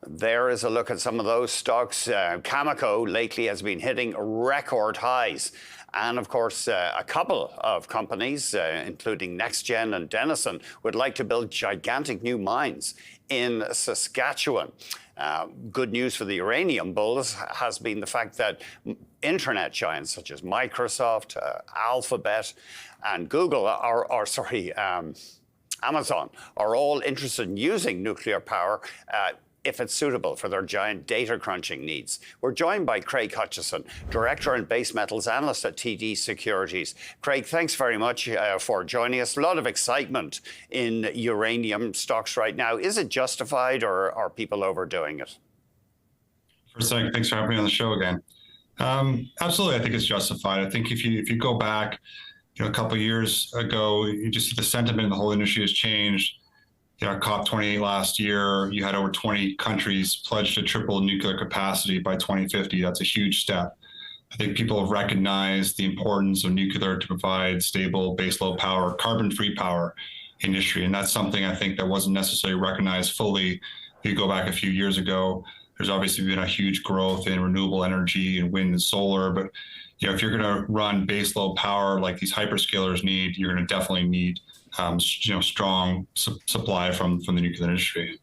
There is a look at some of those stocks. Cameco lately has been hitting record highs. And of course, a couple of companies, including NextGen and Dennison, would like to build gigantic new mines in Saskatchewan. Good news for the uranium bulls has been the fact that internet giants such as Microsoft, Alphabet, and Google Amazon are all interested in using nuclear power if it's suitable for their giant data crunching needs. We're joined by Craig Hutchison, Director and Base Metals Analyst at TD Securities. Craig, thanks very much for joining us. A lot of excitement in uranium stocks right now. Is it justified, or are people overdoing it? First thing, thanks for having me on the show again. Absolutely, I think it's justified. I think if you go back, a couple of years ago, you just see the sentiment in the whole industry has changed. COP28 last year, you had over 20 countries pledged to triple nuclear capacity by 2050. That's a huge step. I think people have recognized the importance of nuclear to provide stable baseload power, carbon-free power industry. And that's something I think that wasn't necessarily recognized fully. If you go back a few years ago, there's obviously been a huge growth in renewable energy and wind and solar. But if you're going to run baseload power like these hyperscalers need, you're going to definitely need strong supply from the nuclear industry.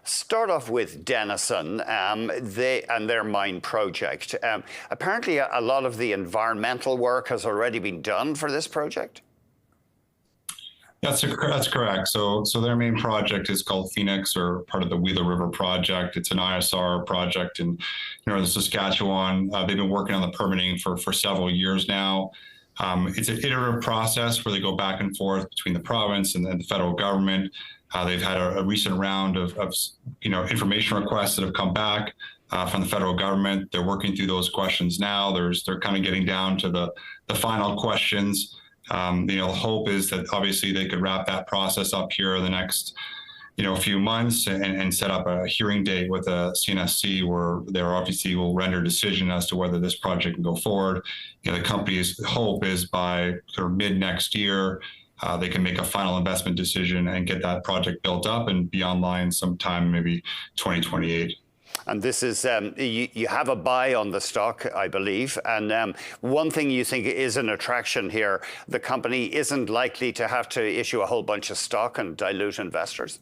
Start off with Dennison and their mine project. Apparently, a lot of the environmental work has already been done for this project. That's correct. So their main project is called Phoenix, or part of the Wheeler River project. It's an ISR project in northern Saskatchewan. They've been working on the permitting for several years now. It's an iterative process where they go back and forth between the province and the federal government. They've had a recent round of information requests that have come back from the federal government. They're working through those questions now. They're kind of getting down to the final questions. The hope is that obviously they could wrap that process up here in the next few months and set up a hearing date with a CNSC where they obviously will render a decision as to whether this project can go forward. The company's hope is by sort of mid next year, they can make a final investment decision and get that project built up and be online sometime maybe 2028. And this is, you have a buy on the stock, I believe. And one thing you think is an attraction here, the company isn't likely to have to issue a whole bunch of stock and dilute investors.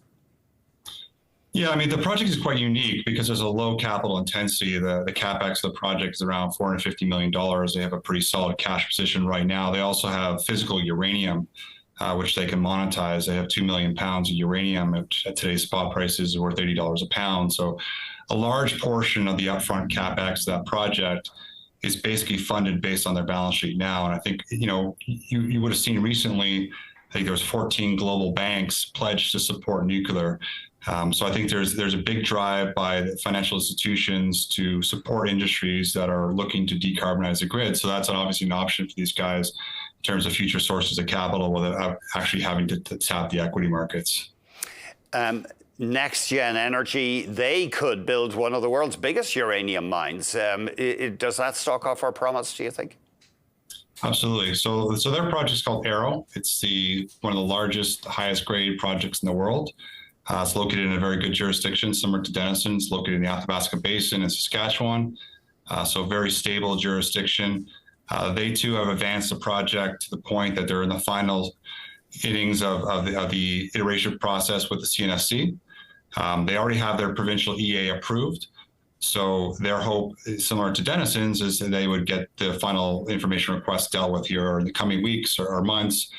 Yeah, I mean, the project is quite unique because there's a low capital intensity. The capex of the project is around $450 million. They have a pretty solid cash position right now. They also have physical uranium, which they can monetize. They have 2 million pounds of uranium at today's spot prices are worth $80 a pound. So a large portion of the upfront capex of that project is basically funded based on their balance sheet now. And I think, you would have seen recently, I think there was 14 global banks pledged to support nuclear. So I think there's a big drive by the financial institutions to support industries that are looking to decarbonize the grid. So that's obviously an option for these guys in terms of future sources of capital without actually having to tap the equity markets. NextGen Energy, they could build one of the world's biggest uranium mines. Does that stock offer a promise, do you think? Absolutely. So their project is called Arrow. It's one of the largest, highest grade projects in the world. It's located in a very good jurisdiction, similar to Dennison. It's located in the Athabasca Basin in Saskatchewan, so very stable jurisdiction. They too have advanced the project to the point that they're in the final innings of the iteration process with the CNSC. They already have their provincial EA approved. So their hope, similar to Dennison's, is that they would get the final information request dealt with here in the coming weeks or months,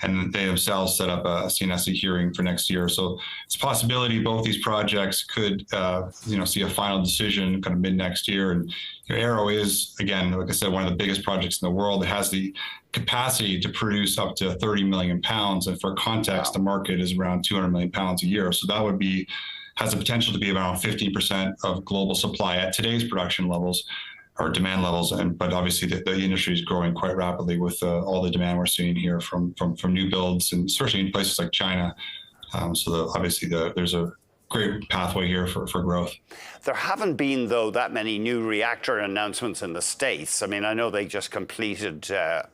and they themselves set up a CNSC hearing for next year. So it's a possibility both these projects could, see a final decision kind of mid next year. And Arrow is, again, like I said, one of the biggest projects in the world. It has the capacity to produce up to 30 million pounds. And for context, The market is around 200 million pounds a year. So that has the potential to be around 15% of global supply at today's production levels or demand levels, but obviously the industry is growing quite rapidly with all the demand we're seeing here from new builds, and especially in places like China. Obviously there's a great pathway here for growth. There haven't been, though, that many new reactor announcements in the States. I mean, I know they just completed,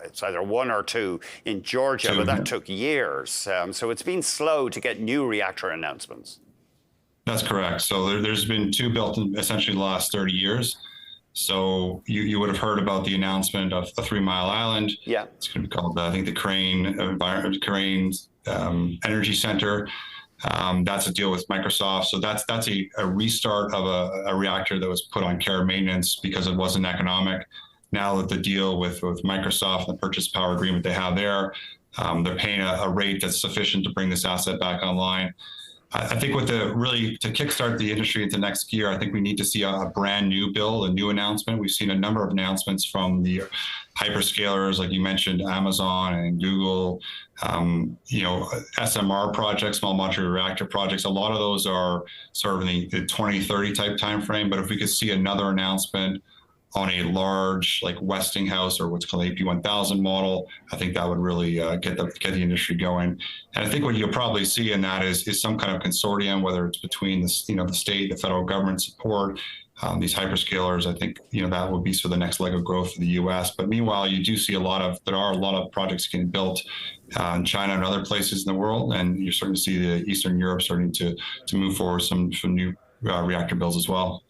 it's either one or two in Georgia, but that took years. So it's been slow to get new reactor announcements. That's correct. So there's been two built in essentially the last 30 years. So you would have heard about the announcement of a 3 Mile Island. Yeah. It's going to be called, I think, the Crane Energy Center. That's a deal with Microsoft. So that's a restart of a reactor that was put on care and maintenance because it wasn't economic. Now that the deal with Microsoft and the purchase power agreement they have there, they're paying a rate that's sufficient to bring this asset back online. I think to kickstart the industry into next year, I think we need to see a brand new bill, a new announcement. We've seen a number of announcements from the hyperscalers, like you mentioned, Amazon and Google, SMR projects, small modular reactor projects. A lot of those are sort of in the 2030 type timeframe. But if we could see another announcement on a large, like Westinghouse or what's called AP1000 model, I think that would really get the industry going. And I think what you'll probably see in that is some kind of consortium, whether it's between the state, the federal government support, these hyperscalers. I think that would be sort of the next leg of growth for the U.S. But meanwhile, you do see there are a lot of projects getting built in China and other places in the world, and you're starting to see the Eastern Europe starting to move forward some new reactor builds as well.